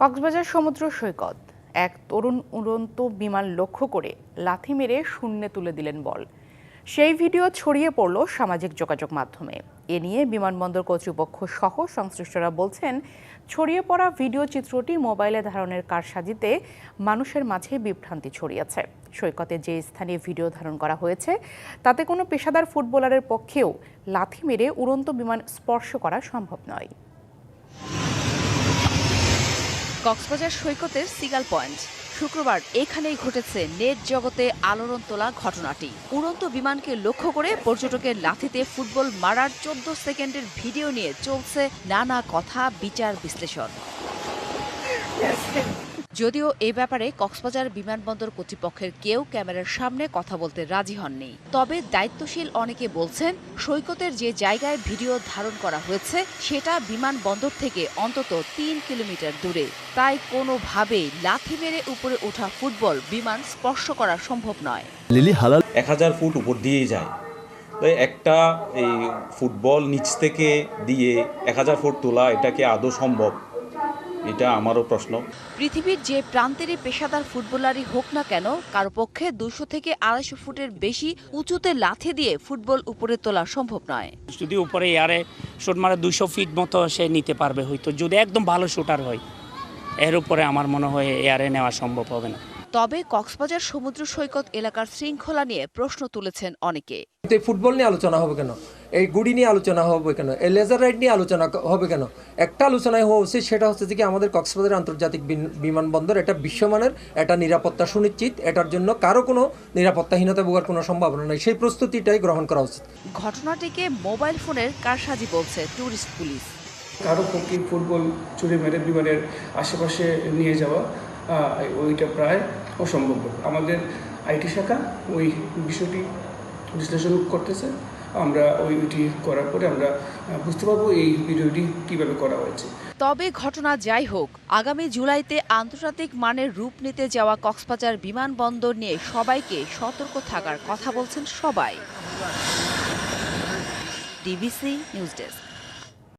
কক্সবাজার সমুদ্র সৈকত এক তরুণ উড়ন্ত বিমান লক্ষ্য করে লাথি মেরে শূন্যে তুলে দিলেন বল। সেই ভিডিও ছড়িয়ে পড়ল সামাজিক যোগাযোগ মাধ্যমে। এ নিয়ে বিমানবন্দর কর্তৃপক্ষ সহ সংশ্লিষ্টরা বলছেন, ছড়িয়ে পড়া ভিডিও চিত্রটি মোবাইলে ধারণের কারসাজিতে মানুষের মাঝে বিভ্রান্তি ছড়িয়েছে। সৈকতে যে স্থানে ভিডিও ধারণ করা হয়েছে তাতে কোনো পেশাদার ফুটবলারের পক্ষেও লাথি মেরে উড়ন্ত বিমান স্পর্শ করা সম্ভব নয়। কক্সবাজার সৈকতের সিগাল পয়েন্ট। শুক্রবার এখানেই ঘটেছে নেট জগতে আলোড়ন তোলা ঘটনাটি। উড়ন্ত বিমানকে লক্ষ্য করে পর্যটকের লাথিতে ফুটবল মারার 14 সেকেন্ডের ভিডিও নিয়ে চলছে নানা কথা, বিচার, বিশ্লেষণ। যদিও এ ব্যাপারে কক্সবাজার বিমানবন্দর কর্তৃপক্ষের কেউ ক্যামেরার সামনে কথা বলতে রাজি হননি। তবে দায়িত্বশীল অনেকে বলছেন, সৈকতের যে জায়গায় ভিডিও ধারণ করা হয়েছে সেটা বিমানবন্দর থেকে অন্তত 3 কিলোমিটার দূরে। তাই কোনোভাবেই লাথি মেরে উপরে ওঠা ফুটবল বিমান স্পর্শ করা সম্ভব নয়। 1000 ফুট উপর দিয়েই যায়, তাই একটা এই ফুটবল নিচ থেকে দিয়ে 1000 ফুট তোলা, এটা কি আদৌ সম্ভব? এটা আমারও প্রশ্ন। পৃথিবীর যে প্রান্তেরই পেশাদার ফুটবলারই হোক না কেন, কারো পক্ষে 200 থেকে 250 ফুটের বেশি উঁচুতে লাথি দিয়ে ফুটবল উপরে তোলা সম্ভব নয়। যদি উপরে এয়ারে শট মারে 200 ফিট মতো সে নিতে পারবে হয়তো, যদি একদম ভালো শুটার হয়। এর উপরে আমার মনে হয় এয়ারে নেওয়া সম্ভব হবে না। তবে কক্সবাজার সমুদ্র সৈকত এলাকার শৃঙ্খলা নিয়ে প্রশ্ন তুলেছেন অনেকে। ফুটবল নিয়ে আলোচনা হবে কেন? এই গুডি নিয়ে আলোচনা হবে কেন? এই লেজার রাইড নিয়ে আলোচনা হবে কেন? একটা আলোচনায় হওয়া উচিত, সেটা হচ্ছে যে আমাদের কক্সবাজার আন্তর্জাতিক বিমানবন্দর এটা বিশ্বমানের, এটা নিরাপত্তা সুনিশ্চিত, এটার জন্য কারো কোনো নিরাপত্তাহীনতা ভোগার কোনো সম্ভাবনা নেই, সেই প্রস্তুতিটাই গ্রহণ করা উচিত। ঘটনাটিকে মোবাইল ফোনের কারসাজি বলছে ট্যুরিস্ট পুলিশ। কারো পক্ষে ফুটবল চুরি মেরে বিমানের আশেপাশে নিয়ে যাওয়া ওইটা প্রায় অসম্ভব। আমাদের আইটি শাখা ওই বিষয়টি বিশ্লেষণ করতেছে। আমরা ওইটি করার পরে আমরা বুঝতে পারবো এই ভিডিওটি কিভাবে করা হয়েছে। তবে ঘটনা যাই হোক, আগামী জুলাইতে আন্তর্জাতিক মানের রূপ নিতে যাওয়া কক্সবাজার বিমানবন্দর নিয়ে সবাইকে সতর্ক থাকার কথা বলছেন সবাই। DBC news desk.